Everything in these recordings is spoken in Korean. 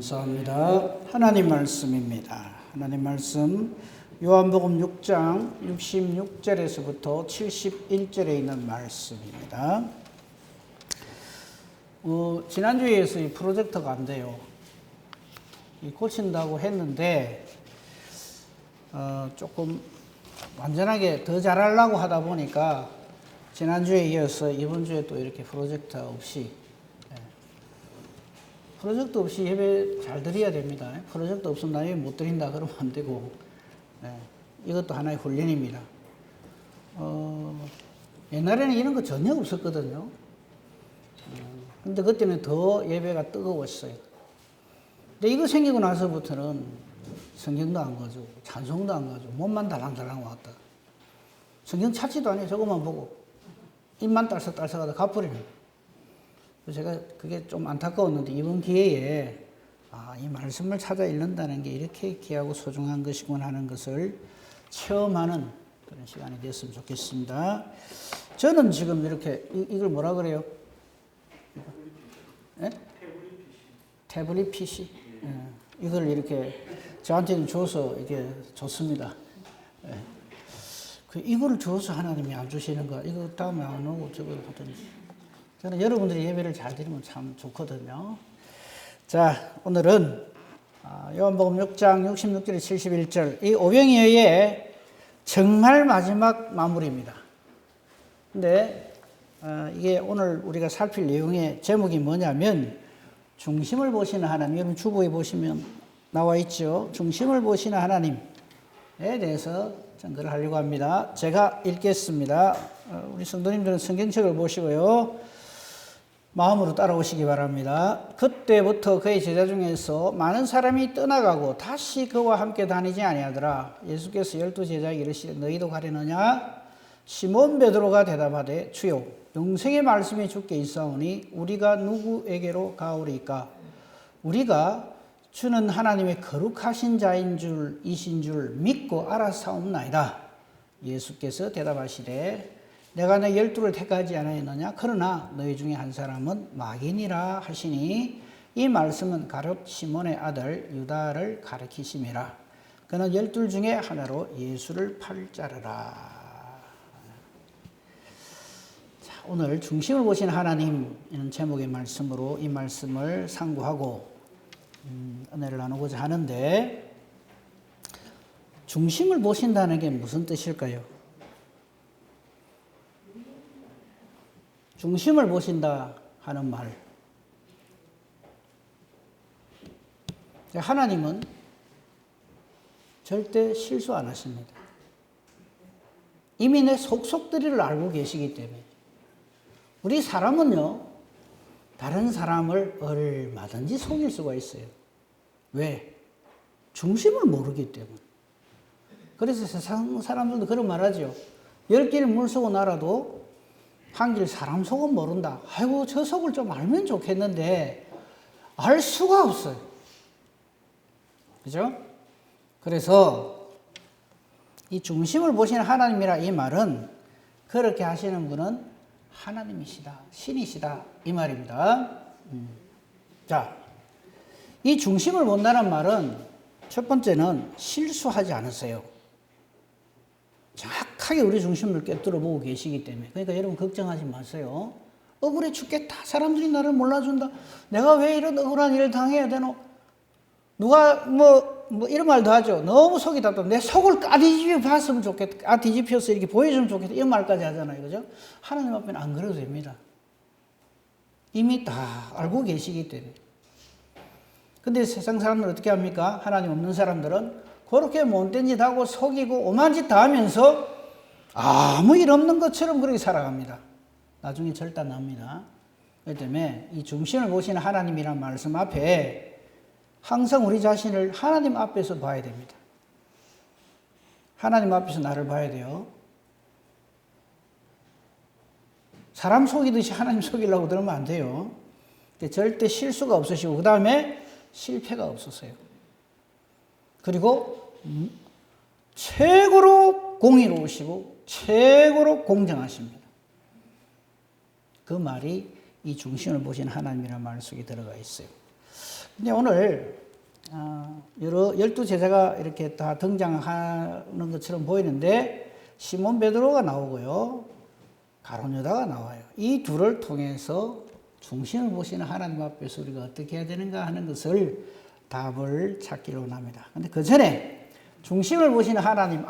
감사합니다. 하나님 말씀입니다. 하나님 말씀 요한복음 6장 66절에서부터 71절에 있는 말씀입니다. 지난주에서 이 프로젝터가 안 돼요. 고친다고 했는데 조금 완전하게 더 잘하려고 하다 보니까 지난주에 이어서 이번 주에 또 이렇게 프로젝터 없이 프로젝트 없이 예배 잘 드려야 됩니다. 프로젝트 없으면 나 예배 못 드린다 그러면 안 되고, 이것도 하나의 훈련입니다. 옛날에는 이런 거 전혀 없었거든요. 근데 그때는 더 예배가 뜨거웠어요. 근데 이거 생기고 나서부터는 성경도 안 가지고, 찬송도 안 가지고, 몸만 달랑달랑 왔다. 성경 찾지도 않아요. 저것만 보고. 입만 딸썩딸썩하다 가버리는. 제가 그게 좀 안타까웠는데 이번 기회에 이 말씀을 찾아 읽는다는 게 이렇게 귀하고 소중한 것이구나 하는 것을 체험하는 그런 시간이 됐으면 좋겠습니다. 저는 지금 이렇게 이걸 뭐라 그래요? 태블릿 PC. 이걸 이렇게 저한테는 줘서 이게 좋습니다. 이거를 줘서 하나님이 안 주시는 거, 이거 다음에 안 오고 저걸 하더니. 저는 여러분들이 예배를 잘 드리면 참 좋거든요. 자, 오늘은 요한복음 6장 66절 71절 이 오병이어의 정말 마지막 마무리입니다. 근데 이게 오늘 우리가 살필 내용의 제목이 뭐냐면 중심을 보시는 하나님, 여러분 주보에 보시면 나와 있죠. 중심을 보시는 하나님에 대해서 전달을 하려고 합니다. 제가 읽겠습니다. 우리 성도님들은 성경책을 보시고요. 마음으로 따라오시기 바랍니다. 그때부터 그의 제자 중에서 많은 사람이 떠나가고 다시 그와 함께 다니지 아니하더라. 예수께서 12 제자에게 이르시되 너희도 가려느냐? 시몬 베드로가 대답하되 주여 영생의 말씀이 주께 있사오니 우리가 누구에게로 가오리까? 우리가 주는 하나님의 거룩하신 자인 줄이신 줄 믿고 알았사옵나이다. 예수께서 대답하시되 내가 너 12를 택하지 않았느냐? 그러나 너희 중에 한 사람은 마귀니라 하시니 이 말씀은 가룟 시몬의 아들 유다를 가리키심이라. 그는 12 중에 하나로 예수를 팔 자르라. 자, 오늘 중심을 보신 하나님이라는 제목의 말씀으로 이 말씀을 상고하고 은혜를 나누고자 하는데, 중심을 보신다는 게 무슨 뜻일까요? 중심을 보신다 하는 말. 하나님은 절대 실수 안 하십니다. 이미 내 속속들이를 알고 계시기 때문에. 우리 사람은요, 다른 사람을 얼마든지 속일 수가 있어요. 왜? 중심을 모르기 때문에. 그래서 세상 사람들도 그런 말 하죠. 10길 물속은 알아도 한 길 사람 속은 모른다. 아이고, 저 속을 좀 알면 좋겠는데 알 수가 없어요. 그죠? 그래서 이 중심을 보시는 하나님이라 이 말은 그렇게 하시는 분은 하나님이시다, 신이시다 이 말입니다. 자, 이 중심을 본다는 말은 첫 번째는 실수하지 않으세요. 정확하게 우리 중심을 꿰뚫어 보고 계시기 때문에. 그러니까 여러분 걱정하지 마세요. 억울해 죽겠다. 사람들이 나를 몰라준다. 내가 왜 이런 억울한 일을 당해야 되노? 누가 뭐 이런 말도 하죠. 너무 속이 답답해. 내 속을 까뒤집어 봤으면 좋겠다. 뒤집혀서 이렇게 보여주면 좋겠다. 이런 말까지 하잖아요. 그죠? 하나님 앞에는 안 그래도 됩니다. 이미 다 알고 계시기 때문에. 근데 세상 사람들은 어떻게 합니까? 하나님 없는 사람들은 그렇게 못된 짓 하고 속이고 오만 짓 다 하면서 아무 일 없는 것처럼 그렇게 살아갑니다. 나중에 절단납니다. 그렇기 때문에 이 중심을 보시는 하나님이란 말씀 앞에 항상 우리 자신을 하나님 앞에서 봐야 됩니다. 하나님 앞에서 나를 봐야 돼요. 사람 속이듯이 하나님 속이려고 들으면 안 돼요. 절대 실수가 없으시고 그 다음에 실패가 없으세요. 그리고 최고로 공의로우시고 최고로 공정하십니다. 그 말이 이 중심을 보신 하나님이라는 말 속에 들어가 있어요. 근데 오늘 여러 12제자가 이렇게 다 등장하는 것처럼 보이는데 시몬 베드로가 나오고요. 가룟 유다가 나와요. 이 둘을 통해서 중심을 보시는 하나님 앞에서 우리가 어떻게 해야 되는가 하는 것을 답을 찾기를 원합니다. 근데 그 전에 중심을 보시는 하나님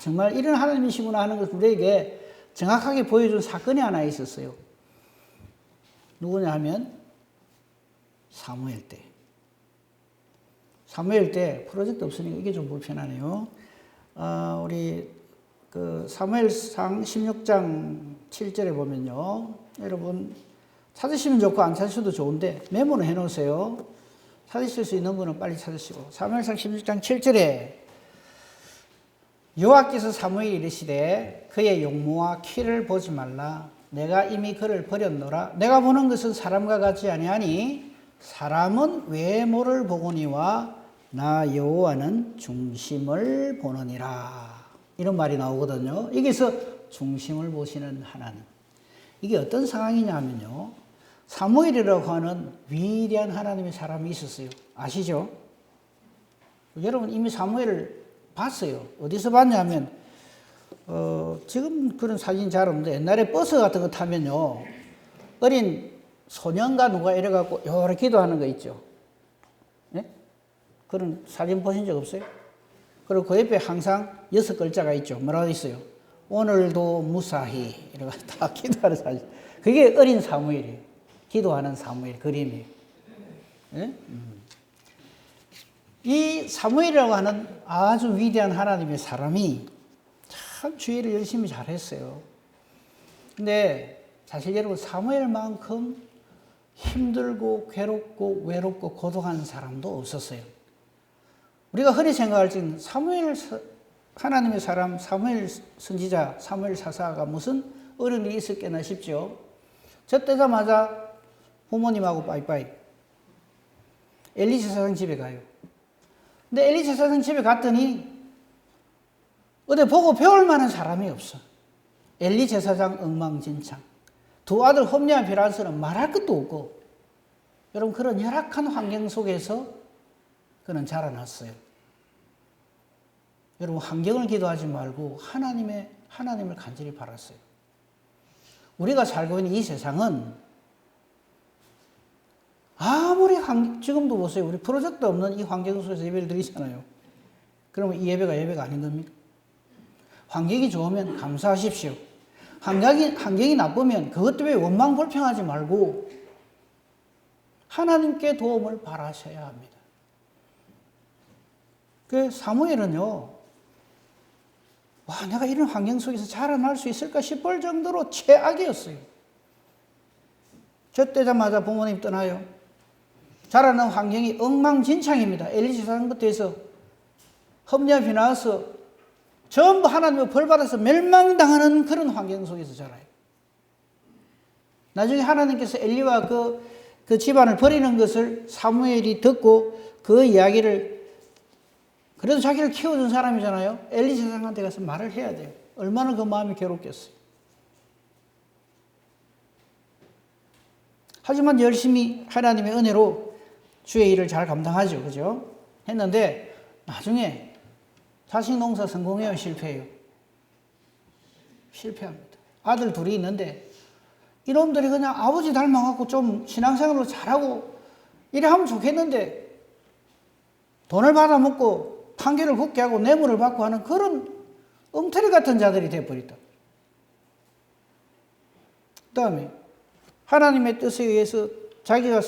정말 이런 하나님이시구나 하는 것을 우리에게 정확하게 보여준 사건이 하나 있었어요. 누구냐 하면 사무엘 때 프로젝트 없으니까 이게 좀 불편하네요. 우리 그 사무엘상 16장 7절에 보면요. 여러분 찾으시면 좋고 안 찾으셔도 좋은데 메모는 해 놓으세요. 찾으실 수 있는 분은 빨리 찾으시고. 사무엘상 16장 7절에 여호와께서 사무엘에 이르시되 그의 용모와 키를 보지 말라. 내가 이미 그를 버렸노라. 내가 보는 것은 사람과 같지 아니하니 사람은 외모를 보거니와 나 여호와는 중심을 보느니라. 이런 말이 나오거든요. 여기서 중심을 보시는 하나님. 이게 어떤 상황이냐면요. 사무엘이라고 하는 위대한 하나님의 사람이 있었어요. 아시죠? 여러분 이미 사무엘을 봤어요. 어디서 봤냐면 지금 그런 사진 잘 없는데 옛날에 버스 같은 거 타면요. 어린 소년과 누가 이래갖고 요렇게 기도하는 거 있죠. 네? 그런 사진 보신 적 없어요? 그리고 그 옆에 항상 6글자가 있죠. 뭐라고 있어요? 오늘도 무사히 이렇게 다 기도하는 사진. 그게 어린 사무엘이에요. 기도하는 사무엘 그림이에요. 네? 이 사무엘이라고 하는 아주 위대한 하나님의 사람이 참 주일을 열심히 잘했어요. 근데 사실 여러분 사무엘만큼 힘들고 괴롭고 외롭고 고독한 사람도 없었어요. 우리가 흔히 생각할 때는 하나님의 사람 사무엘 선지자 사무엘 사사가 무슨 어려운 일이 있었겠나 싶죠. 저 때자마자 부모님하고 빠이빠이 엘리 제사장 집에 가요. 근데 엘리 제사장 집에 갔더니 어디 보고 배울 만한 사람이 없어. 엘리 제사장 엉망진창. 두 아들 홈리와 비라스는 말할 것도 없고. 여러분 그런 열악한 환경 속에서 그는 자라났어요. 여러분 환경을 기도하지 말고 하나님을 간절히 바랐어요. 우리가 살고 있는 이 세상은 아무리 지금도 보세요. 우리 프로젝트 없는 이 환경 속에서 예배를 드리잖아요. 그러면 이 예배가 아닌 겁니까? 환경이 좋으면 감사하십시오. 환경이 나쁘면 그것 때문에 원망 불평하지 말고 하나님께 도움을 바라셔야 합니다. 그 사무엘은요, 내가 이런 환경 속에서 자라날 수 있을까 싶을 정도로 최악이었어요. 저 때자마자 부모님 떠나요. 자라는 환경이 엉망진창입니다. 엘리 제사장부터 해서 홈리와 비나와서 전부 하나님의 벌 받아서 멸망당하는 그런 환경 속에서 자라요. 나중에 하나님께서 엘리와 그 집안을 버리는 것을 사무엘이 듣고 그 이야기를 그래도 자기를 키워준 사람이잖아요. 엘리 제사장한테 가서 말을 해야 돼요. 얼마나 그 마음이 괴롭겠어요. 하지만 열심히 하나님의 은혜로 주의 일을 잘 감당하죠. 그죠? 했는데 나중에 자식 농사 성공해요? 실패해요? 실패합니다. 아들 둘이 있는데 이놈들이 그냥 아버지 닮아갖고 좀 신앙생활로 잘하고 이래 하면 좋겠는데 돈을 받아먹고 판결을 굳게 하고 뇌물을 받고 하는 그런 엉터리 같은 자들이 되어버렸다. 그 다음에 하나님의 뜻에 의해서 자기가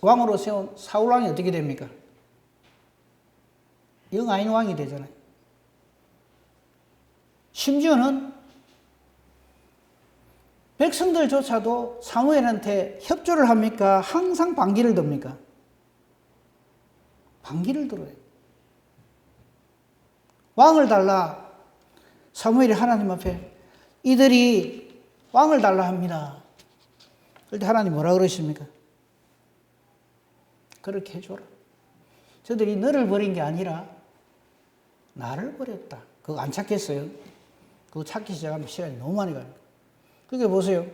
왕으로 세운 사울왕이 어떻게 됩니까? 영 아닌 왕이 되잖아요. 심지어는 백성들조차도 사무엘한테 협조를 합니까? 항상 반기를 듭니까? 반기를 들어요. 왕을 달라. 사무엘이 하나님 앞에 이들이 왕을 달라 합니다. 그럴 때 하나님 뭐라 그러십니까? 그렇게 해줘라. 저들이 너를 버린 게 아니라 나를 버렸다. 그거 안 찾겠어요? 그거 찾기 시작하면 시간이 너무 많이 가요. 그러니까 보세요.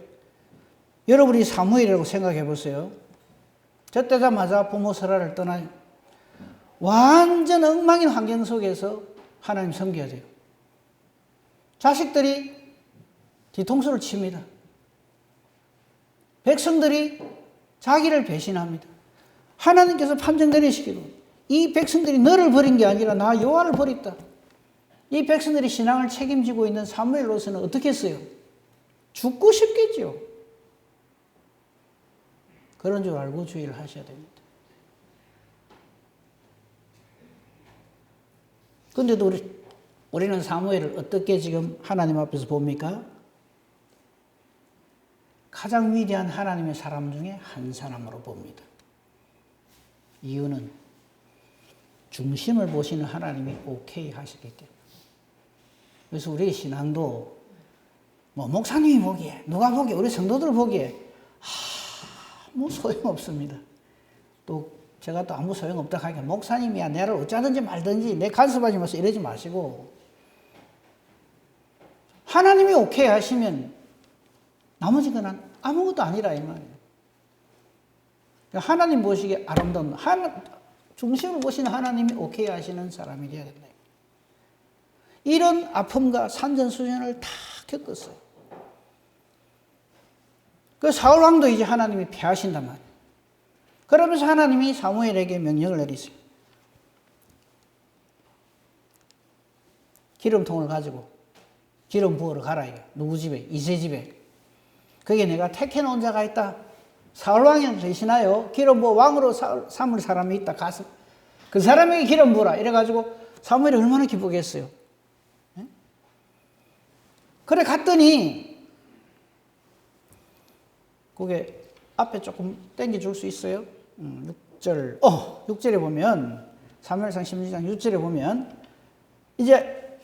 여러분이 사무엘이라고 생각해 보세요. 젖되자마자 부모 설화를 떠나요. 완전 엉망인 환경 속에서 하나님 섬겨야 돼요. 자식들이 뒤통수를 칩니다. 백성들이 자기를 배신합니다. 하나님께서 판정 내리시기로 이 백성들이 너를 버린 게 아니라 나 여호와를 버렸다. 이 백성들이 신앙을 책임지고 있는 사무엘로서는 어떻게 했어요? 죽고 싶겠죠. 그런 줄 알고 주의를 하셔야 됩니다. 그런데도 우리는 사무엘을 어떻게 지금 하나님 앞에서 봅니까? 가장 위대한 하나님의 사람 중에 한 사람으로 봅니다. 이유는 중심을 보시는 하나님이 오케이 하시기 때문에. 그래서 우리의 신앙도 뭐 목사님이 보기에, 누가 보기에, 우리 성도들 보기에 아무 소용없습니다. 또 제가 또 아무 소용없다 하니까 목사님이야 내를 어쩌든지 말든지 내 간섭하지 마세요 이러지 마시고 하나님이 오케이 하시면 나머지 건 아무것도 아니라 이 말이에요. 하나님 보시기에 아름다운 중심을 보시는 하나님이 오케이 하시는 사람이 되어야 된다. 이런 아픔과 산전수전을 다 겪었어요. 그 사울 왕도 이제 하나님이 피하신단 말이에요. 그러면서 하나님이 사무엘에게 명령을 내리세요. 기름통을 가지고 기름 부으러 가라 이거. 누구 집에? 이새 집에. 거기에 내가 택해놓은 자가 있다. 사울 왕이 되시나요? 기름 부어 왕으로 삼을 사람이 있다. 가서 그 사람에게 기름 부으라. 이래가지고 사무엘이 얼마나 기쁘겠어요. 네? 그래 갔더니 그게 앞에 조금 땡겨줄 수 있어요? 6절에 보면 사무엘상 16장 6절에 보면 이제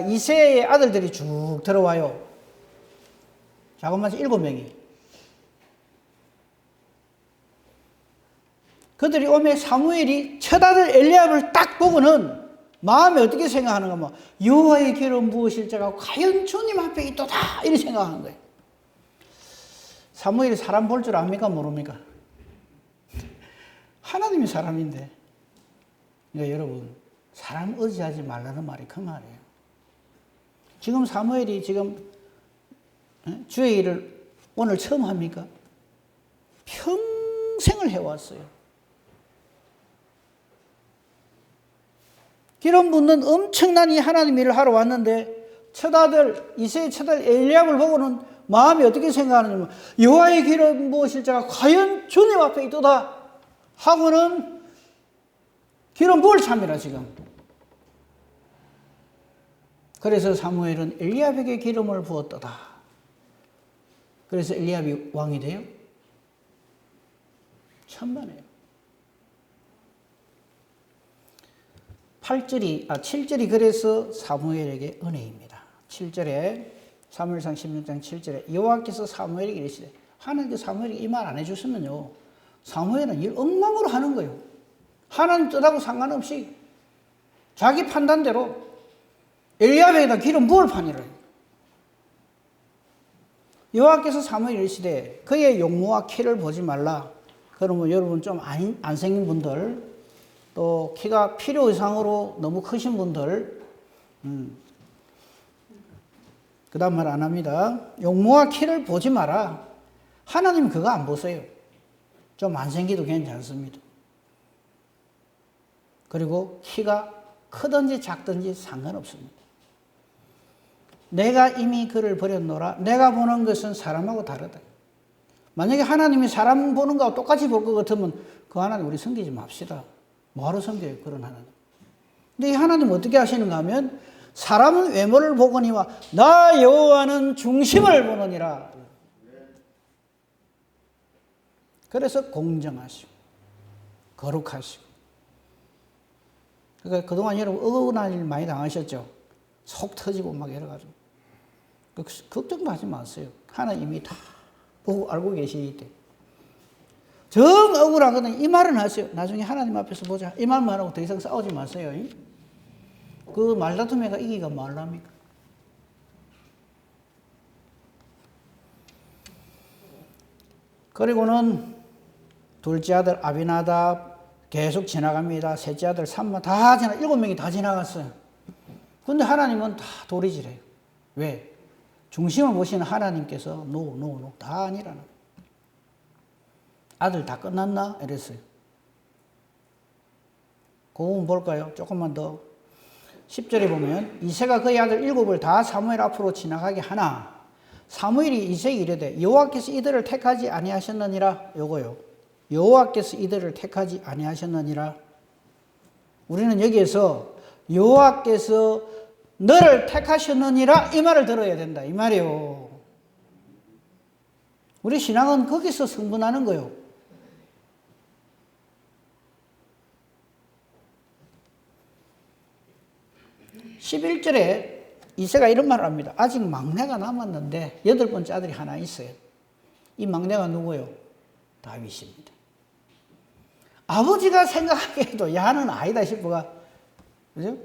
이새의 아들들이 쭉 들어와요. 자그마치 7명이. 그들이 오면 사무엘이 첫 아들 엘리압을 딱 보고는 마음에 어떻게 생각하는가 뭐 여호와의 기름 부으실 자가 과연 주님 앞에 있도다 이렇게 생각하는 거예요. 사무엘이 사람 볼 줄 압니까 모릅니까? 하나님이 사람인데. 그러니까 여러분 사람 의지하지 말라는 말이 그 말이에요. 지금 사무엘이 지금 주의 일을 오늘 처음 합니까? 평생을 해왔어요. 기름 붓는 엄청난 이 하나님 일을 하러 왔는데 첫아들 이새의 첫아들 엘리압을 보고는 마음이 어떻게 생각하느냐면 여호와의 기름 부으실 자가 과연 주님 앞에 있도다 하고는 기름 부을 참이라 지금. 그래서 사무엘은 엘리압에게 기름을 부었도다. 그래서 엘리압이 왕이 돼요? 천만에요. 7절이 그래서 사무엘에게 은혜입니다. 7절에 사무엘상 16장 7절에 여호와께서 사무엘에게 이르시되 하나님께서 사무엘에게 이 말 안 해줬으면요 사무엘은 일 엉망으로 하는 거예요. 하나님 뜻하고 상관없이 자기 판단대로 엘리압에게다 기름 부을 판이라. 여호와께서 사무엘에게 이르시되 그의 용모와 키를 보지 말라. 그러면 여러분 좀 안 생긴 분들 또 키가 필요 이상으로 너무 크신 분들 그 다음 말 안 합니다. 용모와 키를 보지 마라. 하나님 그거 안 보세요. 좀 안 생기도 괜찮습니다. 그리고 키가 크든지 작든지 상관없습니다. 내가 이미 그를 버렸노라. 내가 보는 것은 사람하고 다르다. 만약에 하나님이 사람 보는 거하고 똑같이 볼 것 같으면 그 하나님 우리 섬기지 맙시다. 뭐하러 섬겨요 그런 하나님. 근데 이 하나님 어떻게 하시는가 하면 사람은 외모를 보거니와 나 여호와는 중심을 보느니라. 그래서 공정하시고 거룩하시고. 그러니까 그동안 여러분 억울한 일 많이 당하셨죠. 속 터지고 막 여러 가지. 걱정도 하지 마세요. 하나님이 다 보고 알고 계시기 때문에. 정 억울하거든 이 말은 하세요. 나중에 하나님 앞에서 보자. 이 말만 하고 더 이상 싸우지 마세요. 그 말다툼에가 이기가 말랍니까? 그리고는 둘째 아들 아비나답 계속 지나갑니다. 셋째 아들 삼마 다 지나 7명이 다 지나갔어요. 근데 하나님은 다 도리지래요. 왜? 중심을 보시는 하나님께서 노 다 아니라는. 아들 다 끝났나? 이랬어요. 그 부분 볼까요? 조금만 더. 10절에 보면 이새가 그의 아들 7을 다 사무엘 앞으로 지나가게 하나 사무엘이 이새에게 이르되 여호와께서 이들을 택하지 아니하셨느니라. 요거요. 여호와께서 이들을 택하지 아니하셨느니라. 우리는 여기에서 여호와께서 너를 택하셨느니라 이 말을 들어야 된다 이 말이에요. 우리 신앙은 거기서 성분하는 거예요. 11절에 이새가 이런 말을 합니다. 아직 막내가 남았는데 8번째 아들이 하나 있어요. 이 막내가 누구예요? 다윗입니다. 아버지가 생각하기에도 야는 아니다 싶어가, 그죠?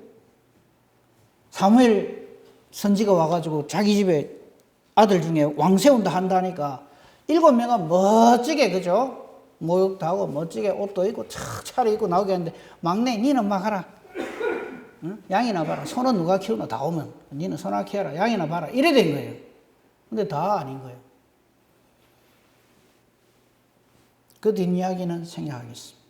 사무엘 선지가 와가지고 자기 집에 아들 중에 왕 세운다 한다니까 7명은 멋지게, 그죠? 모욕도 하고 멋지게 옷도 입고 착 차려입고 나오게 하는데 막내 니는 막 하라. 응? 양이나 봐라. 소는 누가 키우나 다 오면 니는 소나 키워라. 양이나 봐라. 이래 된 거예요. 근데 다 아닌 거예요. 그 뒷이야기는 생략하겠습니다.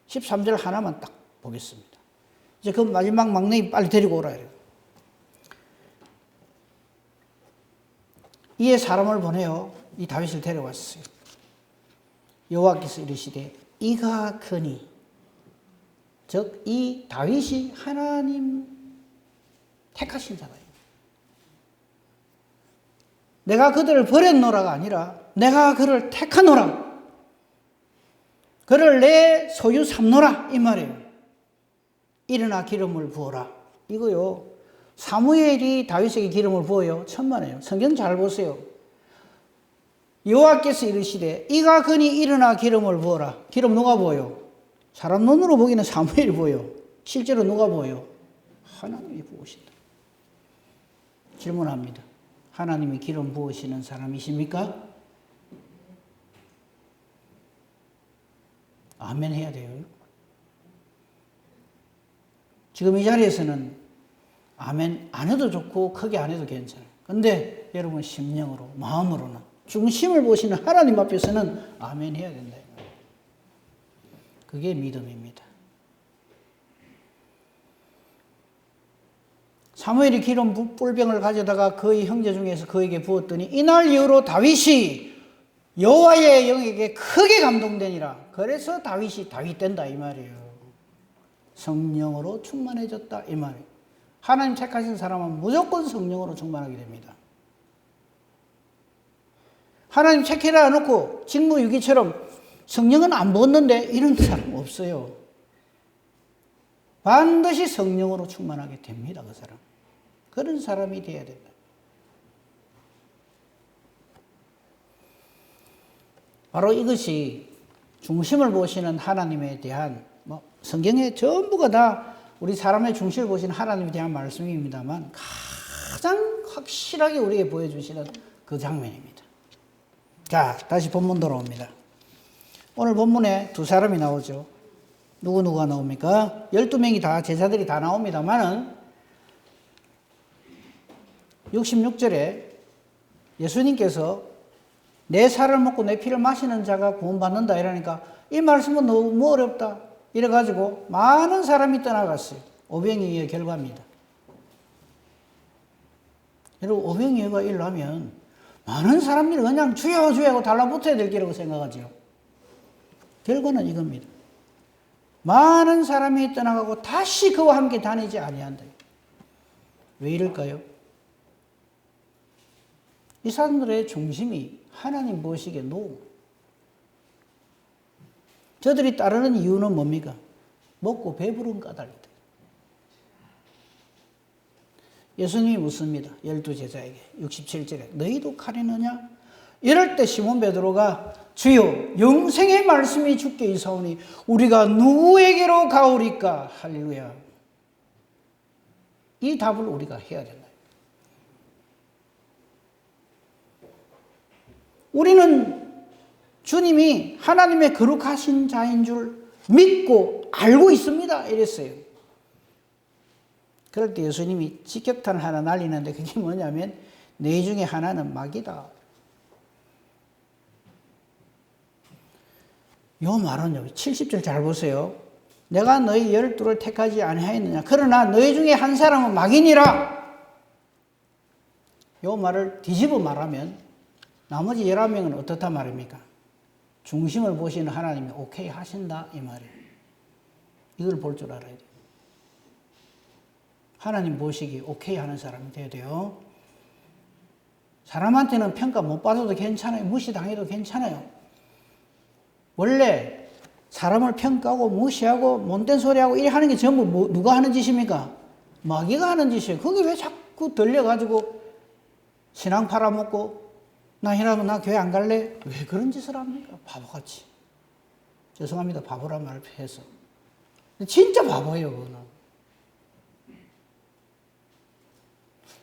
13절 하나만 딱 보겠습니다. 이제 그 마지막 막내이 빨리 데리고 오라 이래요. 이에 사람을 보내어 이 다윗을 데려왔어요. 여호와께서 이르시되 이가 크니, 즉 이 다윗이 하나님 택하신 자다. 내가 그들을 버렸노라가 아니라 내가 그를 택하노라. 그를 내 소유 삼노라 이 말이에요. 일어나 기름을 부어라. 이거요. 사무엘이 다윗에게 기름을 부어요. 천만에요. 성경 잘 보세요. 여호와께서 이르시되 이가 그니 일어나 기름을 부어라. 기름 누가 부어요? 사람 눈으로 보기는 사무엘이 부어요. 실제로 누가 부어요? 하나님이 부으신다. 질문합니다. 하나님이 기름 부으시는 사람이십니까? 아멘 해야 돼요. 지금 이 자리에서는 아멘 안 해도 좋고 크게 안 해도 괜찮아요. 근데 여러분 심령으로 마음으로는 중심을 보시는 하나님 앞에서는 아멘 해야 된다. 그게 믿음입니다. 사무엘이 기름 뿔병을 가져다가 그의 형제 중에서 그에게 부었더니 이날 이후로 다윗이 여호와의 영에게 크게 감동되니라. 그래서 다윗이 다윗 된다 이 말이에요. 성령으로 충만해졌다 이 말이에요. 하나님 택하신 사람은 무조건 성령으로 충만하게 됩니다. 하나님 택해라 놓고 직무유기처럼 성령은 안 부었는데 이런 사람 없어요. 반드시 성령으로 충만하게 됩니다. 그 사람. 그런 사람이 되어야 된다. 바로 이것이 중심을 보시는 하나님에 대한 성경에 전부가 다 우리 사람의 중심을 보시는 하나님에 대한 말씀입니다만 가장 확실하게 우리에게 보여주시는 그 장면입니다. 자, 다시 본문 돌아옵니다. 오늘 본문에 두 사람이 나오죠. 누구가 나옵니까? 12명이 다 제자들이 다 나옵니다만은 66절에 예수님께서 내 살을 먹고 내 피를 마시는 자가 구원받는다 이러니까 이 말씀은 너무 어렵다. 이래가지고 많은 사람이 떠나갔어요. 오병이어의 결과입니다. 여러분 오병이어가 일어나면 많은 사람들이 그냥 주여 주여 하고 달라붙어야 될 거라고 생각하죠. 결과는 이겁니다. 많은 사람이 떠나가고 다시 그와 함께 다니지 아니한다. 왜 이럴까요? 이 사람들의 중심이 하나님 보시기에 노. 저들이 따르는 이유는 뭡니까? 먹고 배부른 까닭이다. 예수님이 묻습니다. 12제자에게 67절에 너희도 가리느냐? 이럴 때 시몬 베드로가 주여 영생의 말씀이 주께 이사오니 우리가 누구에게로 가오리까? 할렐루야. 이 답을 우리가 해야 된다. 우리는 주님이 하나님의 거룩하신 자인 줄 믿고 알고 있습니다. 이랬어요. 그럴 때 예수님이 직격탄을 하나 날리는데 그게 뭐냐면 너희 중에 하나는 마귀다. 요 말은요. 70절 잘 보세요. 내가 너희 12를 택하지 아니하였느냐. 그러나 너희 중에 한 사람은 마귀니라. 요 말을 뒤집어 말하면 나머지 11명은 어떻단 말입니까? 중심을 보시는 하나님이 오케이 하신다 이 말이에요. 이걸 볼 줄 알아야 돼요. 하나님 보시기 오케이 하는 사람이 돼야 돼요. 사람한테는 평가 못 받아도 괜찮아요. 무시당해도 괜찮아요. 원래 사람을 평가하고 무시하고 못된 소리하고 이래 하는 게 전부 누가 하는 짓입니까? 마귀가 하는 짓이에요. 거기 왜 자꾸 들려가지고 신앙 팔아먹고 나 이러면 나 교회 안 갈래? 왜 그런 짓을 합니까? 바보같이. 죄송합니다. 바보란 말을 해서. 진짜 바보예요, 그거는.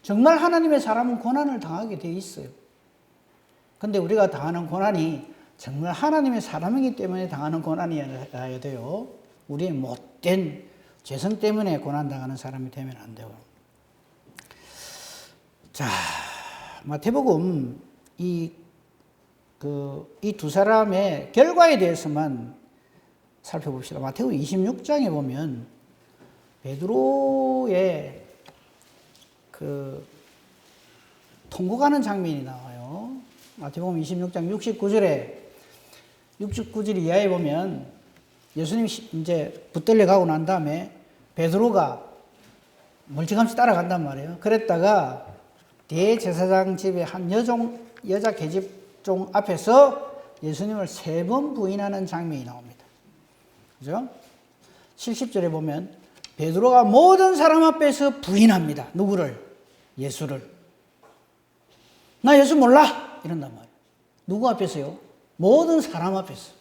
정말 하나님의 사람은 고난을 당하게 돼 있어요. 근데 우리가 당하는 고난이 정말 하나님의 사람이기 때문에 당하는 고난이어야 돼요. 우리의 못된 죄성 때문에 고난당하는 사람이 되면 안 돼요. 자, 마태복음 이 두 사람의 결과에 대해서만 살펴봅시다. 마태복음 26장에 보면 베드로의 통곡하는 장면이 나와요. 마태복음 26장 69절 이하에 보면 예수님이 이제 붙들려 가고 난 다음에 베드로가 멀찌감치 따라간단 말이에요. 그랬다가 대제사장 집의 한 여자 계집종 앞에서 예수님을 3번 부인하는 장면이 나옵니다. 그죠? 70절에 보면 베드로가 모든 사람 앞에서 부인합니다. 누구를? 예수를. 나 예수 몰라! 이런단 말이에요. 누구 앞에서요? 모든 사람 앞에서.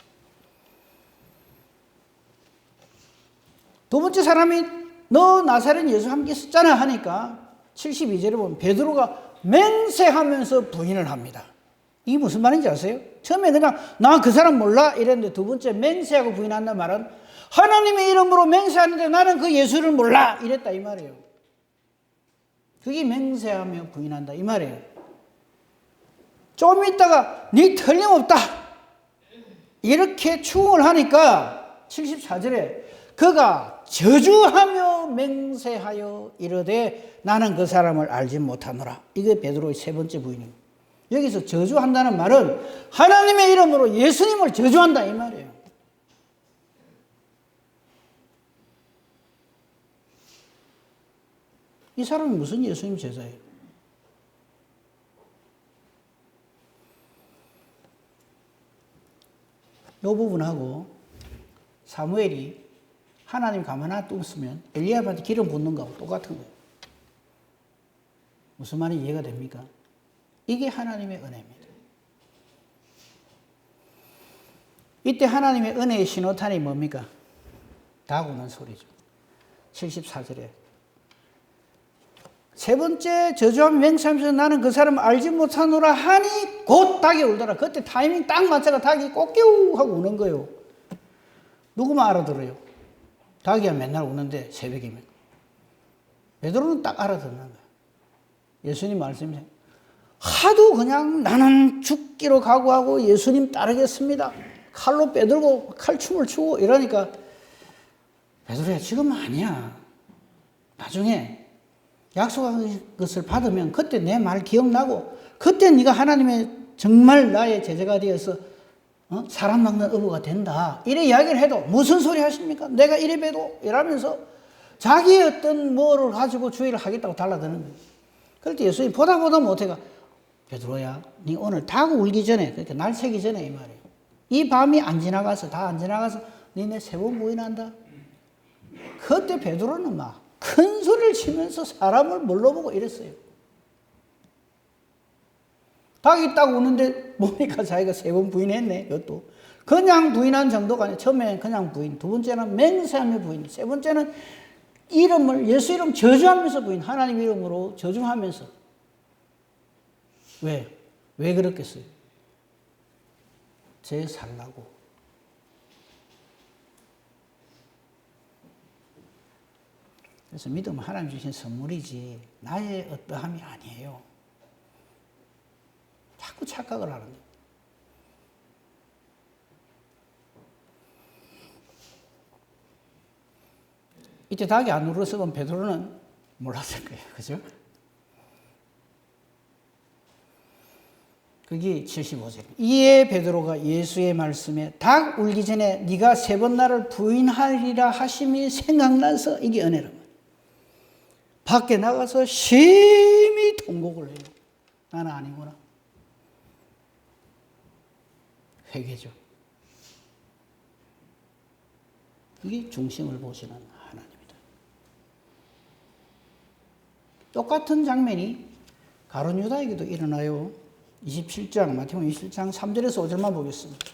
두 번째 사람이 너 나사렛 예수 함께 있었잖아 하니까 72절에 보면 베드로가 맹세하면서 부인을 합니다. 이게 무슨 말인지 아세요? 처음에 그냥 나 그 사람 몰라 이랬는데 두 번째 맹세하고 부인한다는 말은 하나님의 이름으로 맹세하는데 나는 그 예수를 몰라 이랬다 이 말이에요. 그게 맹세하며 부인한다 이 말이에요. 좀 있다가 네 틀림없다 이렇게 추궁을 하니까 74절에 그가 저주하며 맹세하여 이르되 나는 그 사람을 알지 못하노라. 이게 베드로의 3번째 부인입니다. 여기서 저주한다는 말은 하나님의 이름으로 예수님을 저주한다 이 말이에요. 이 사람이 무슨 예수님 제자예요? 이 부분하고 사무엘이 하나님 가만 놔두면 엘리야한테 기름 붓는 거하고 똑같은 거예요. 무슨 말이 이해가 됩니까? 이게 하나님의 은혜입니다. 이때 하나님의 은혜의 신호탄이 뭡니까? 닭우는 소리죠. 74절에 세 번째 저주하며 맹세하면서 나는 그 사람을 알지 못하노라 하니 곧 닭이 울더라. 그때 타이밍 딱 맞춰가 닭이 꼬끼우 하고 우는 거예요. 누구만 알아들어요? 닭이야 맨날 우는데 새벽이면. 베드로는 딱 알아듣는 거예요. 예수님 말씀이세요. 하도 그냥 나는 죽기로 각오하고 예수님 따르겠습니다. 칼로 빼들고 칼춤을 추고 이러니까 베드로야 지금 아니야. 나중에 약속한 것을 받으면 그때 내 말 기억나고 그때 네가 하나님의 정말 나의 제자가 되어서 사람 낚는 어부가 된다. 이래 이야기를 해도 무슨 소리 하십니까? 내가 이래 봬도 이러면서 자기의 어떤 뭐를 가지고 주의를 하겠다고 달라드는 거예요. 그럴 때 예수님이 보다 못해가 베드로야 네 오늘 닭 울기 전에 그러니까 날 새기 전에 이 말이에요. 이 밤이 안 지나가서 다 안 지나가서 너네 3번 부인한다. 그때 베드로는 막 큰 소리를 치면서 사람을 몰라보고 이랬어요. 닭이 딱 우는데 보니까 자기가 3번 부인했네. 이것도 그냥 부인한 정도가 아니라 처음에는 그냥 부인, 두 번째는 맹세하며 부인, 세 번째는 이름을 예수 이름 저주하면서 부인, 하나님 이름으로 저주하면서. 왜 그렇겠어요? 재살라고. 그래서 믿음은 하나님 주신 선물이지 나의 어떠함이 아니에요. 자꾸 착각을 하는 거예요. 이때 닭이 안 울었으면 베드로는 몰랐을 거예요. 그죠? 그게 75절. 이에 베드로가 예수의 말씀에 닭 울기 전에 네가 3번 나를 부인하리라 하심이 생각나서 이게 은혜란 말이에요. 밖에 나가서 심히 통곡을 해요. 나는 아니구나. 회개죠. 이게 중심을 보시는 하나님이다. 똑같은 장면이 가룟 유다에게도 일어나요. 27장, 마태복음 27장 3절에서 5절만 보겠습니다.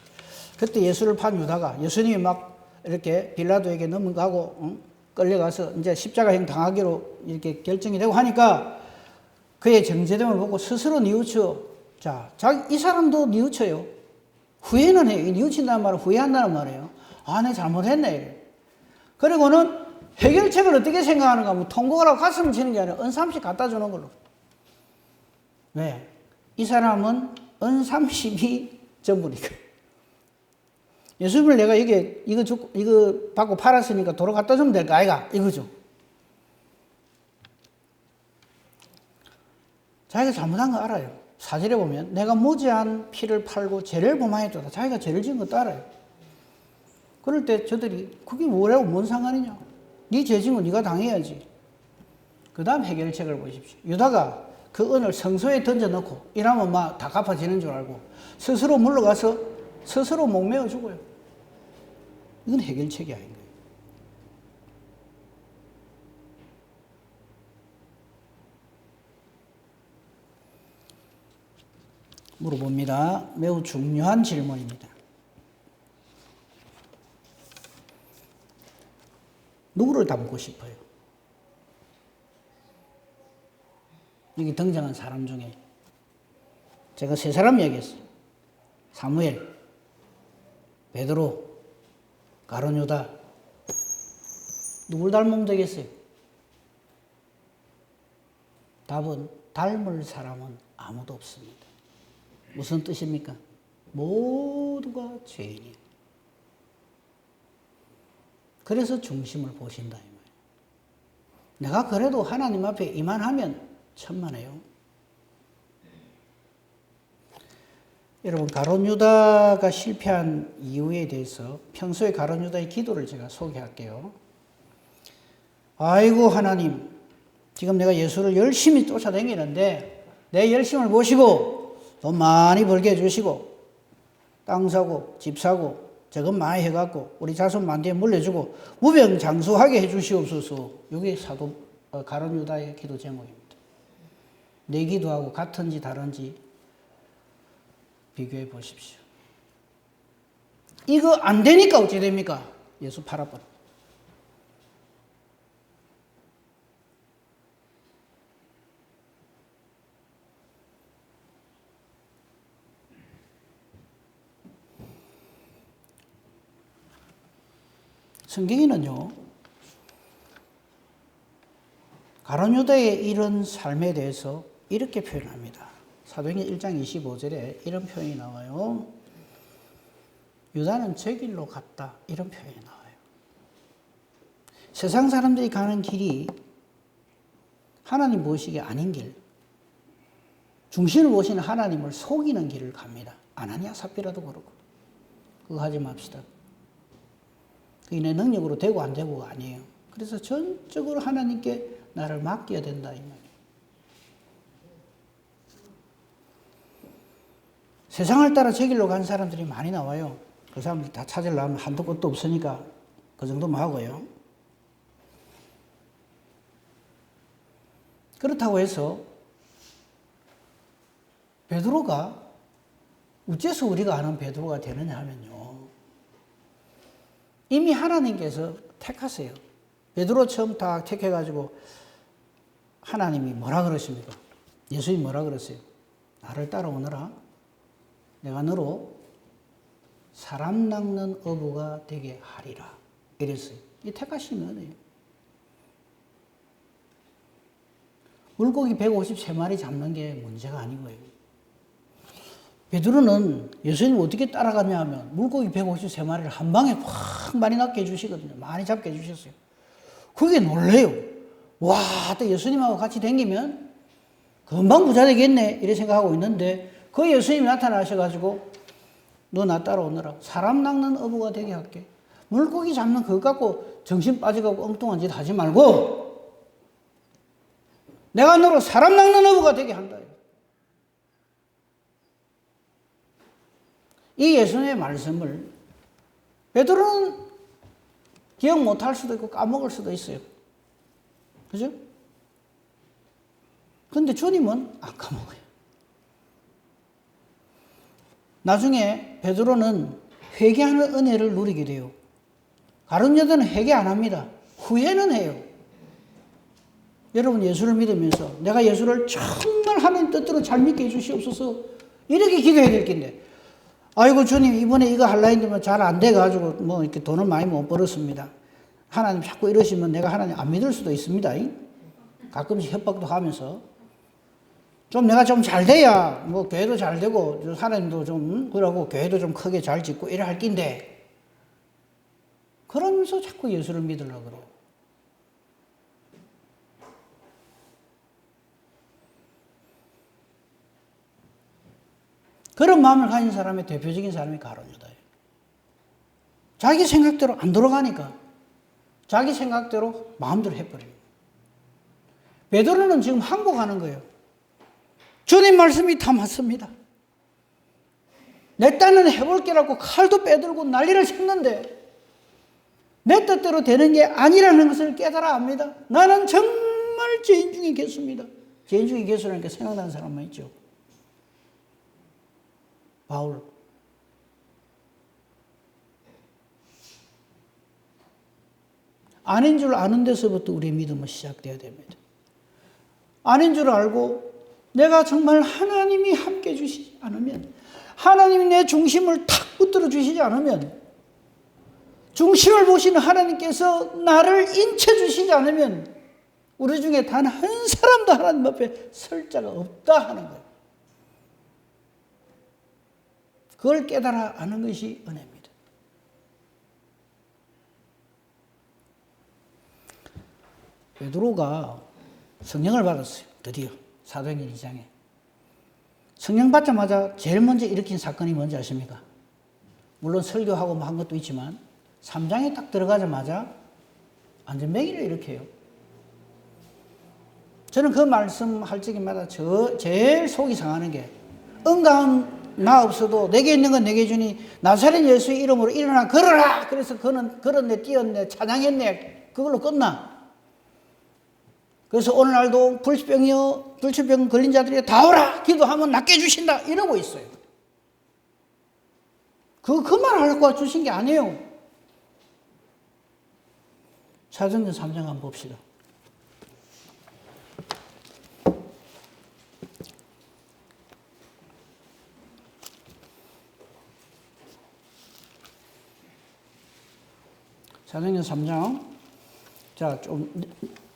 그때 예수를 판 유다가 예수님이 막 이렇게 빌라도에게 넘어가고 끌려가서 이제 십자가형 당하기로 이렇게 결정이 되고 하니까 그의 정죄됨을 보고 스스로 뉘우쳐. 자, 이 사람도 뉘우쳐요. 후회는 해요. 뉘우친다는 말은 후회한다는 말이에요. 아, 내가 잘못했네. 이래. 그리고는 해결책을 어떻게 생각하는가 하면 통곡을 하고 가슴을 치는 게 아니라 은삼씩 갖다 주는 걸로. 왜? 이 사람은 은삼십이 전부니까. 예수님을 내가 이거 받고 팔았으니까 도로 갖다 주면 될까? 아이가? 이거죠. 자기가 잘못한 거 알아요. 사절에 보면 내가 무죄한 피를 팔고 죄를 범하였도다. 자기가 죄를 지은 것도 알아요. 그럴 때 저들이 그게 뭐라고 뭔 상관이냐. 네 죄 지은 거 네가 당해야지. 그 다음 해결책을 보십시오. 유다가 그 은을 성소에 던져놓고 이러면 막 다 갚아지는 줄 알고 스스로 물러가서 스스로 목매어 죽어요. 이건 해결책이 아닌 거예요. 물어봅니다. 매우 중요한 질문입니다. 누구를 닮고 싶어요? 여기 등장한 사람 중에 제가 3사람 얘기했어요. 사무엘, 베드로, 가룟 유다. 누굴 닮으면 되겠어요? 답은 닮을 사람은 아무도 없습니다. 무슨 뜻입니까? 모두가 죄인이에요. 그래서 중심을 보신다 이 말이에요. 내가 그래도 하나님 앞에 이만하면 천만에요. 여러분 가룟 유다가 실패한 이유에 대해서 평소에 가룟 유다의 기도를 제가 소개할게요. 아이고 하나님, 지금 내가 예수를 열심히 쫓아다니는데 내 열심을 보시고 돈 많이 벌게 해주시고 땅 사고 집 사고 저건 많이 해갖고 우리 자손 만대에 물려주고 무병장수하게 해주시옵소서. 이게 사도 가룟 유다의 기도 제목입니다. 내 기도하고 같은지 다른지 비교해 보십시오. 이거 안 되니까 어찌 됩니까? 예수 팔아버려. 성경에는요, 가룟 유다의 이런 삶에 대해서 이렇게 표현합니다. 사도행전 1장 25절에 이런 표현이 나와요. 유다는 제 길로 갔다. 이런 표현이 나와요. 세상 사람들이 가는 길이 하나님 보시기에 아닌 길, 중심을 보시는 하나님을 속이는 길을 갑니다. 아나니아 삽비라도 그렇고. 그거 하지 맙시다. 그게 내 능력으로 되고 안 되고가 아니에요. 그래서 전적으로 하나님께 나를 맡겨야 된다 이 말이에요. 세상을 따라 제 길로 간 사람들이 많이 나와요. 그 사람들 다 찾으려면 한도 끝도 없으니까 그 정도만 하고요. 그렇다고 해서 베드로가 어째서 우리가 아는 베드로가 되느냐 하면요. 이미 하나님께서 택하세요. 베드로 처음 다 택해가지고 하나님이 뭐라 그러십니까? 예수님이 뭐라 그러세요? 나를 따라오너라. 내가 너로 사람 낚는 어부가 되게 하리라. 이랬어요. 이 택하신 은혜예요. 물고기 153마리 잡는 게 문제가 아니고요. 베드로는 예수님 어떻게 따라가냐 하면 물고기 153마리를 한 방에 확 많이 낚게 해주시거든요. 많이 잡게 해주셨어요. 그게 놀래요. 와, 또 예수님하고 같이 다니면 금방 부자 되겠네. 이래 생각하고 있는데 그 예수님이 나타나셔가지고 너 나 따라오너라. 사람 낚는 어부가 되게 할게. 물고기 잡는 그거 갖고 정신 빠져가고 엉뚱한 짓 하지 말고 내가 너로 사람 낚는 어부가 되게 한다. 이 예수님의 말씀을 베드로는 기억 못할 수도 있고 까먹을 수도 있어요. 그죠? 근데 주님은 안 까먹어요. 나중에 베드로는 회개하는 은혜를 누리게 돼요. 다른 여자는 회개 안 합니다. 후회는 해요. 여러분 예수를 믿으면서 내가 예수를 정말 하나님 뜻대로 잘 믿게 해주시옵소서 이렇게 기도해야 될 텐데 아이고 주님 이번에 이거 할라 했는데 잘 안 돼가지고 뭐 이렇게 돈을 많이 못 벌었습니다. 하나님 자꾸 이러시면 내가 하나님 안 믿을 수도 있습니다. 가끔씩 협박도 하면서 좀 내가 좀 잘 돼야 뭐 교회도 잘 되고 하나님도 좀 그러고 교회도 좀 크게 잘 짓고 이래 할 낀데 그러면서 자꾸 예수를 믿으려고 그래요. 그런 마음을 가진 사람의 대표적인 사람이 가룟 유다예요. 자기 생각대로 안 돌아가니까 자기 생각대로 마음대로 해버려요. 베드로는 지금 항복하는 거예요. 주님 말씀이 다 맞습니다. 내 딴은 해볼 게라고 칼도 빼들고 난리를 쳤는데 내 뜻대로 되는 게 아니라는 것을 깨달아 압니다. 나는 정말 죄인 중에 개수입니다. 죄인 중에 개수라니까 생각나는 사람만 있죠. 바울. 아닌 줄 아는 데서부터 우리의 믿음은 시작되어야 됩니다. 아닌 줄 알고 내가 정말 하나님이 함께 주시지 않으면 하나님이 내 중심을 탁 붙들어 주시지 않으면 중심을 보시는 하나님께서 나를 인쳐 주시지 않으면 우리 중에 단 한 사람도 하나님 앞에 설 자가 없다 하는 거예요. 그걸 깨달아 아는 것이 은혜입니다. 베드로가 성령을 받았어요. 드디어 사도행전 2장에. 성령 받자마자 제일 먼저 일으킨 사건이 뭔지 아십니까? 물론 설교하고 뭐 한 것도 있지만 3장에 딱 들어가자마자 안전뱅이를 일으켜요. 저는 그 말씀 할 적마다 제일 속이 상하는 게 은가운 나 없어도 내게 있는 건 내게 주니 나사렛 예수의 이름으로 일어나 걸어라. 그래서 그는 걸었네, 뛰었네, 찬양했네. 그걸로 끝나. 그래서 오늘날도 불치병 걸린 자들이 다 오라. 기도하면 낫게 해주신다. 이러고 있어요. 그 말 하려고 주신 게 아니에요. 사도행전 3장 한번 봅시다. 사도행전 3장. 자, 좀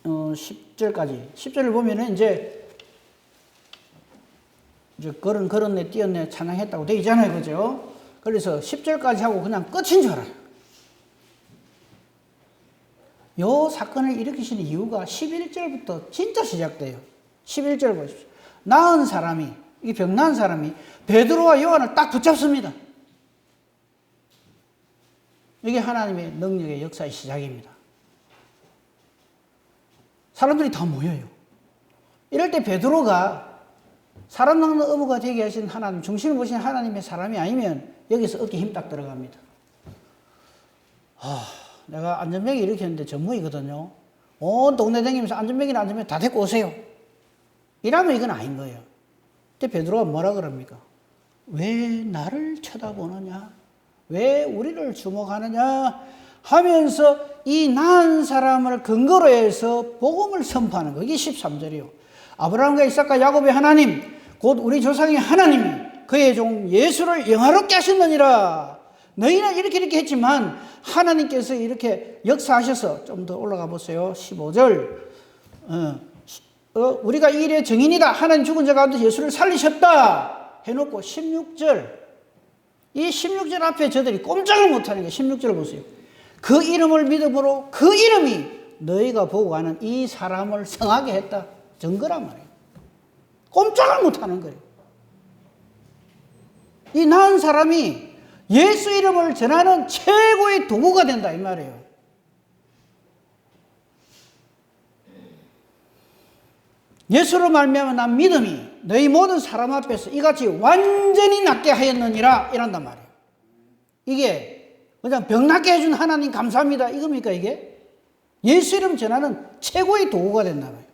10절까지. 10절을 보면은 이제 걸었네, 뛰었네, 찬양했다고 돼 있잖아요. 그죠? 그래서 10절까지 하고 그냥 끝인 줄 알아요. 요 사건을 일으키시는 이유가 11절부터 진짜 시작돼요. 11절 보십시오. 나은 사람이, 이 병 나은 사람이 베드로와 요한을 딱 붙잡습니다. 이게 하나님의 능력의 역사의 시작입니다. 사람들이 다 모여요. 이럴 때 베드로가 사람 낚는 어부가 되게 하신 하나님, 중심을 보신 하나님의 사람이 아니면 여기서 어깨 힘 딱 들어갑니다. 내가 안전뱅이 일으켰는데 전무이거든요. 온 동네 다니면서 안전뱅이 다 데리고 오세요. 이러면 이건 아닌 거예요. 그때 베드로가 뭐라 그럽니까? 왜 나를 쳐다보느냐? 왜 우리를 주목하느냐? 하면서 이 나은 사람을 근거로 해서 복음을 선포하는 거. 이게 13절이요. 아브라함과 이삭과 야곱의 하나님, 곧 우리 조상의 하나님이 그의 종 예수를 영화롭게 하셨느니라. 너희는 이렇게 했지만 하나님께서 이렇게 역사하셔서 좀 더 올라가 보세요. 15절. 우리가 이 일의 증인이다. 하나님 죽은 자 가운데 예수를 살리셨다. 해놓고 16절. 이 16절 앞에 저들이 꼼짝을 못하는 게 16절을 보세요. 그 이름을 믿음으로 그 이름이 너희가 보고 가는 이 사람을 성하게 했다. 증거란 말이에요. 꼼짝을 못하는 거예요. 이 나은 사람이 예수 이름을 전하는 최고의 도구가 된다 이 말이에요. 예수로 말미암아 난 믿음이 너희 모든 사람 앞에서 이같이 완전히 낫게 하였느니라 이란단 말이에요. 이게 그냥 병 낫게 해준 하나님 감사합니다 이겁니까 이게? 예수 이름 전하는 최고의 도구가 된다 말이에요.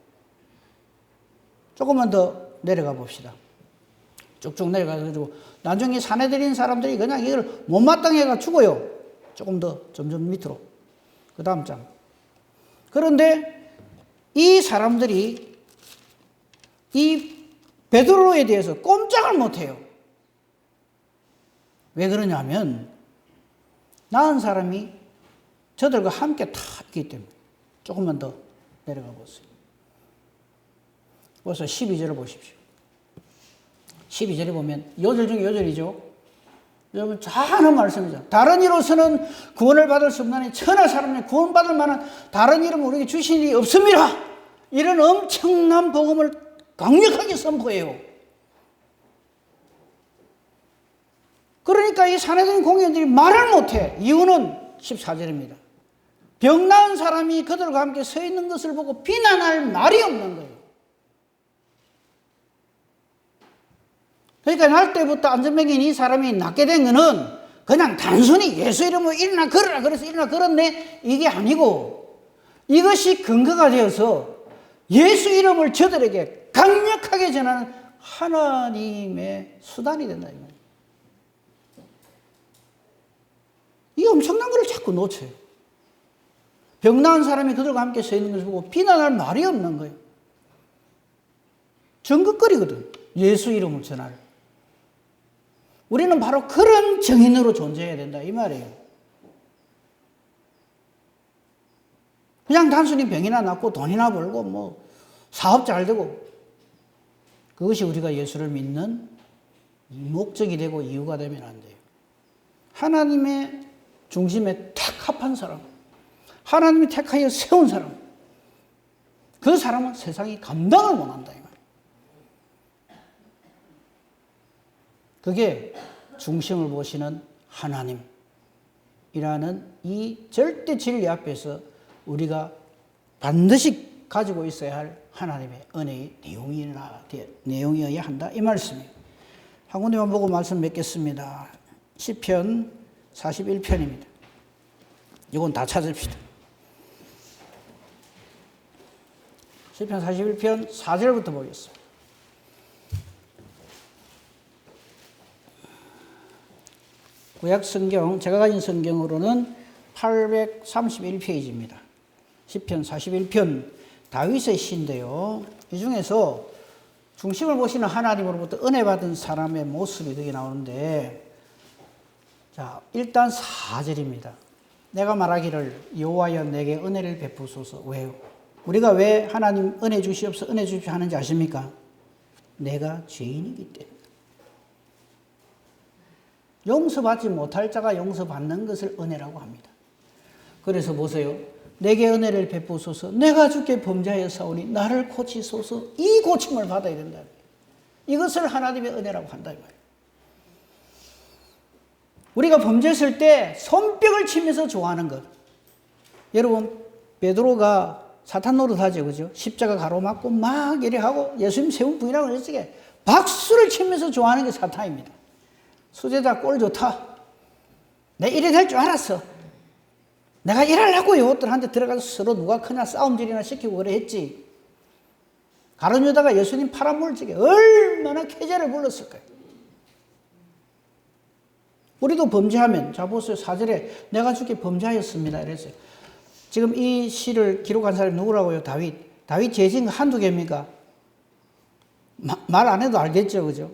조금만 더 내려가 봅시다. 쭉쭉 내려가가지고 나중에 사내들인 사람들이 그냥 이걸 못마땅해가 죽어요. 조금 더 점점 밑으로. 그 다음 장. 그런데 이 사람들이 이 베드로에 대해서 꼼짝을 못해요. 왜 그러냐면 나은 사람이 저들과 함께 다 있기 때문에. 조금만 더 내려가 보세요. 벌써 12절을 보십시오. 12절에 보면 요절 중에 요절이죠. 여러분 잘하는 말씀이죠. 다른 이로서는 구원을 받을 수 없나니 천하 사람이 구원받을 만한 다른 이름 우리에게 주신 일이 없습니다. 이런 엄청난 복음을 강력하게 선포해요. 그러니까 이 사내들인 공회원들이 말을 못해. 이유는 14절입니다. 병 나은 사람이 그들과 함께 서 있는 것을 보고 비난할 말이 없는 거예요. 그러니까 날 때부터 안전병인 이 사람이 낫게 된 거는 그냥 단순히 예수 이름으로 일어나 걸어라 그래서 일어나 걸었네 이게 아니고 이것이 근거가 되어서 예수 이름을 저들에게 강력하게 전하는 하나님의 수단이 된다. 이게 엄청난 걸 자꾸 놓쳐요. 병 나은 사람이 그들과 함께 서 있는 것을 보고 비난할 말이 없는 거예요. 정극거리거든. 예수 이름을 전할. 우리는 바로 그런 정인으로 존재해야 된다 이 말이에요. 그냥 단순히 병이나 낫고 돈이나 벌고 뭐 사업 잘 되고 그것이 우리가 예수를 믿는 목적이 되고 이유가 되면 안 돼요. 하나님의 중심에 택합한 사람, 하나님이 택하여 세운 사람, 그 사람은 세상이 감당을 못한다 이 말이에요. 그게 중심을 보시는 하나님이라는 이 절대 진리 앞에서 우리가 반드시 가지고 있어야 할 하나님의 은혜의 내용이어야 한다 이 말씀이에요. 한 군데만 보고 말씀 맺겠습니다. 시편 41편입니다. 이건 다 찾읍시다. 시편 41편 4절부터 보겠습니다. 구약 성경, 제가 가진 성경으로는 831페이지입니다. 시편 41편 다윗의 시인데요. 이 중에서 중심을 보시는 하나님으로부터 은혜 받은 사람의 모습이 여기 나오는데, 자, 일단 4절입니다. 내가 말하기를 여호와여 내게 은혜를 베푸소서. 왜요? 우리가 왜 하나님 은혜 주시옵소 은혜 주십시오 하는지 아십니까? 내가 죄인이기 때문에. 용서받지 못할 자가 용서받는 것을 은혜라고 합니다. 그래서 보세요. 내게 은혜를 베푸소서. 내가 주께 범죄하였사오니 나를 고치소서. 이 고침을 받아야 된다. 이것을 하나님의 은혜라고 한다. 우리가 범죄했을 때 손뼉을 치면서 좋아하는 것. 여러분 베드로가 사탄 노릇하죠. 그죠? 십자가 가로막고 막 이래 하고 예수님 세운 부인하고 이렇게 박수를 치면서 좋아하는 게 사탄입니다. 수제자 꼴 좋다. 내 이래 될 줄 알았어. 내가 일하려고 이것들한테 들어가서 서로 누가 크냐 싸움질이나 시키고 그래 했지. 가룟 유다가 예수님 팔아먹을 얼마나 쾌재를 불렀을까요? 우리도 범죄하면, 자 보세요. 4절에 내가 주께 범죄하였습니다 이랬어요. 지금 이 시를 기록한 사람이 누구라고요? 다윗. 다윗 죄진 거 한두 개입니까? 말 안 해도 알겠죠, 그죠?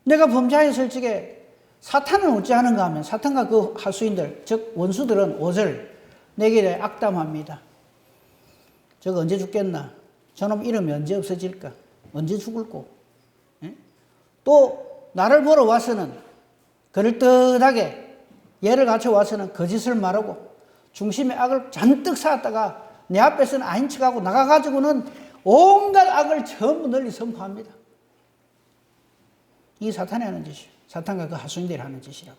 내가 범죄하였을 적에 사탄은 어찌하는가 하면 사탄과 그 하수인들, 즉 원수들은 5절 내게 대해 악담합니다. 저거 언제 죽겠나? 저놈 이름이 언제 없어질까? 언제 죽을꼬? 예? 또 나를 보러 와서는 그럴듯하게 예를 갖춰 와서는 거짓을 말하고 중심에 악을 잔뜩 쌓았다가 내 앞에서는 아닌 척하고 나가가지고는 온갖 악을 전부 널리 선포합니다. 이게 사탄이 하는 짓이에요. 사탄과 그 하수인들이 하는 짓이라고.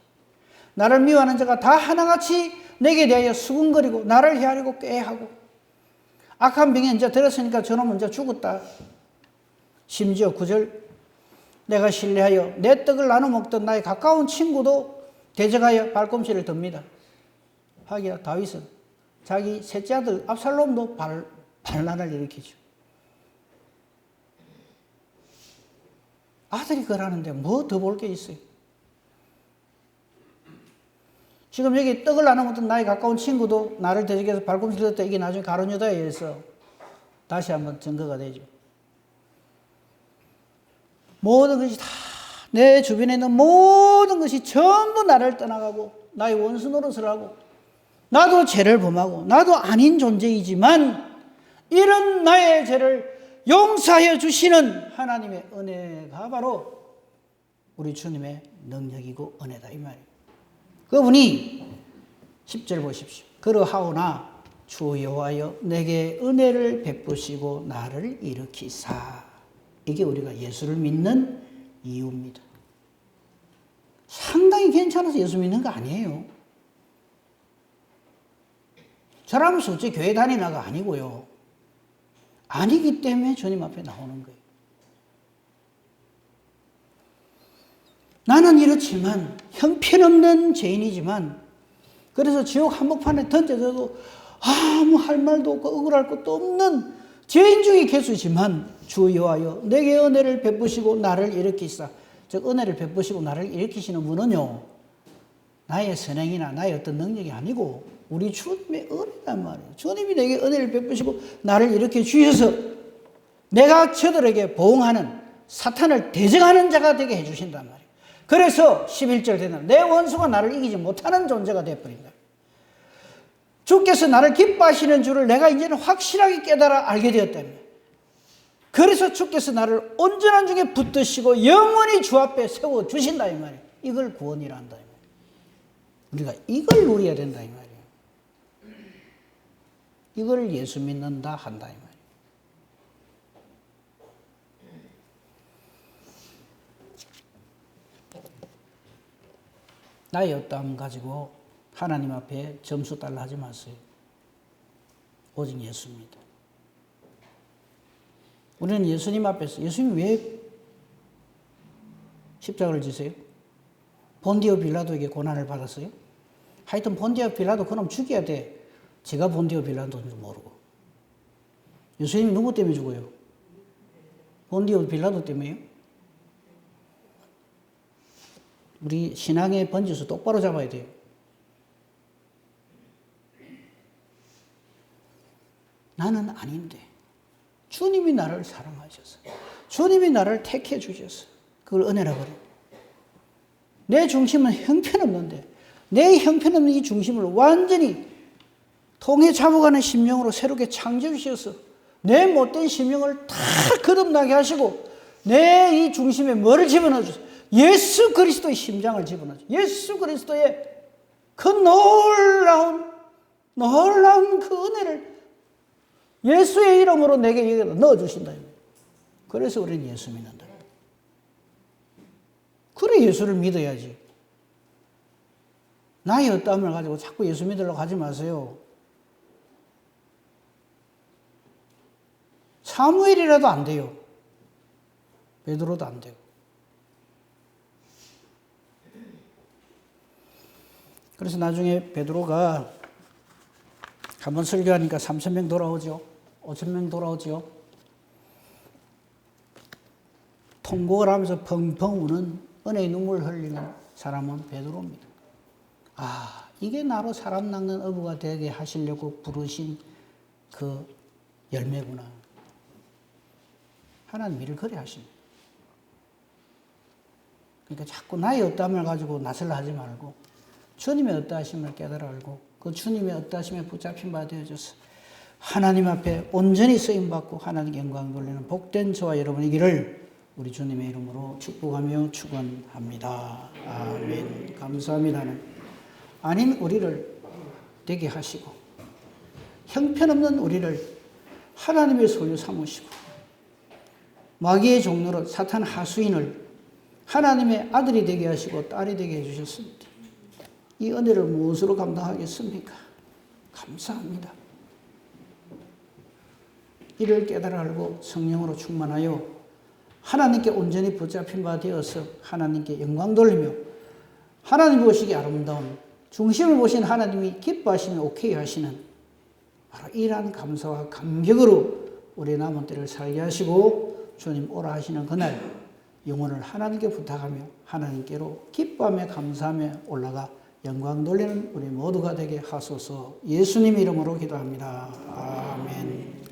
나를 미워하는 자가 다 하나같이 내게 대하여 수군거리고 나를 헤아리고 꾀하고 악한 병에 이제 들었으니까 저놈은 이제 죽었다. 심지어 9절 내가 신뢰하여 내 떡을 나눠 먹던 나의 가까운 친구도 대적하여 발꿈치를 듭니다. 하기야 다윗은 자기 셋째 아들 압살롬도 반란을 일으키죠. 아들이 그러는데 뭐 더 볼 게 있어요. 지금 여기 떡을 나눠 먹던 나의 가까운 친구도 나를 대적해서 발꿈치를 떴다. 이게 나중에 가룟 유다에 의해서 다시 한번 증거가 되죠. 모든 것이 다 내 주변에 있는 모든 것이 전부 나를 떠나가고 나의 원수 노릇을 하고 나도 죄를 범하고 나도 아닌 존재이지만 이런 나의 죄를 용서하여 주시는 하나님의 은혜가 바로 우리 주님의 능력이고 은혜다 이 말이에요. 그분이 10절 보십시오. 그러하오나 주 여호와여 내게 은혜를 베푸시고 나를 일으키사. 이게 우리가 예수를 믿는 이유입니다. 상당히 괜찮아서 예수 믿는 거 아니에요. 저라면서 어째 교회 다니나가 아니고요. 아니기 때문에 주님 앞에 나오는 거예요. 나는 이렇지만 형편없는 죄인이지만 그래서 지옥 한복판에 던져져도 아무 할 말도 없고 억울할 것도 없는 죄인 중에 개수지만 주 여호와여 내게 은혜를 베푸시고 나를 일으키사. 즉 은혜를 베푸시고 나를 일으키시는 분은요 나의 선행이나 나의 어떤 능력이 아니고 우리 주님의 은혜란 말이에요. 주님이 내게 은혜를 베푸시고 나를 일으켜 주셔서 내가 저들에게 보응하는 사탄을 대적하는 자가 되게 해주신단 말이에요. 그래서 11절 되는 내 원수가 나를 이기지 못하는 존재가 되어버린다. 주께서 나를 기뻐하시는 줄을 내가 이제는 확실하게 깨달아 알게 되었다며. 그래서 주께서 나를 온전한 중에 붙드시고 영원히 주 앞에 세워주신다 이 말이에요. 이걸 구원이라 한다 이 말이에요. 우리가 이걸 누려야 된다 이 말이에요. 이걸 예수 믿는다 한다 이 말이에요. 나의 어떠함 가지고 하나님 앞에 점수 달라 하지 마세요. 오직 예수입니다. 우리는 예수님 앞에서 예수님이 왜 십자가를 지세요? 본디오 빌라도에게 고난을 받았어요? 하여튼 본디오 빌라도 그럼 죽여야 돼. 제가 본디오 빌라도인 줄 모르고. 예수님이 누구 때문에 죽어요? 본디오 빌라도 때문에요? 우리 신앙의 번지수 똑바로 잡아야 돼요. 나는 아닌데 주님이 나를 사랑하셔서 주님이 나를 택해 주셔서 그걸 은혜라고 그래요. 내 중심은 형편없는데 내 형편없는 이 중심을 완전히 통해 잡아가는 심령으로 새롭게 창조해 주셔서 내 못된 심령을 다 거듭나게 하시고 내 이 중심에 뭐를 집어넣어 주세요? 예수 그리스도의 심장을 집어넣어 주세요. 예수 그리스도의 그 놀라운 그 은혜를 예수의 이름으로 내게 여기다 넣어주신다. 그래서 우리는 예수 믿는다. 그래 예수를 믿어야지. 나의 어떠함을 가지고 자꾸 예수 믿으려고 하지 마세요. 사무엘이라도 안 돼요. 베드로도 안 되고. 그래서 나중에 베드로가 한번 설교하니까 3,000명 돌아오죠. 5,000명 돌아오죠. 통곡을 하면서 펑펑 우는 은혜의 눈물 흘리는 사람은 베드로입니다. 아, 이게 나로 사람 낚는 어부가 되게 하시려고 부르신 그 열매구나. 하나님 일을 그래 하십니다. 그러니까 자꾸 나의 어떠함을 가지고 낯을 하지 말고 주님의 어떠하심을 깨달아 알고 그 주님의 어떠하심에 붙잡힌 바 되어져서 하나님 앞에 온전히 쓰임받고 하나님께 영광 돌리는 복된 저와 여러분이기를 우리 주님의 이름으로 축복하며 축원합니다. 아멘. 감사합니다는 아닌 우리를 되게 하시고 형편없는 우리를 하나님의 소유 삼으시고 마귀의 종로로 사탄 하수인을 하나님의 아들이 되게 하시고 딸이 되게 해주셨습니다. 이 은혜를 무엇으로 감당하겠습니까? 감사합니다. 이를 깨달아 알고 성령으로 충만하여 하나님께 온전히 붙잡힌 바 되어서 하나님께 영광 돌리며 하나님 보시기에 아름다운 중심을 보신 하나님이 기뻐하시며 오케이 하시는 바로 이러한 감사와 감격으로 우리 남은 때를 살게 하시고 주님 오라 하시는 그날 영혼을 하나님께 부탁하며 하나님께로 기뻐하며 감사하며 올라가 영광 돌리는 우리 모두가 되게 하소서. 예수님 이름으로 기도합니다. 아멘.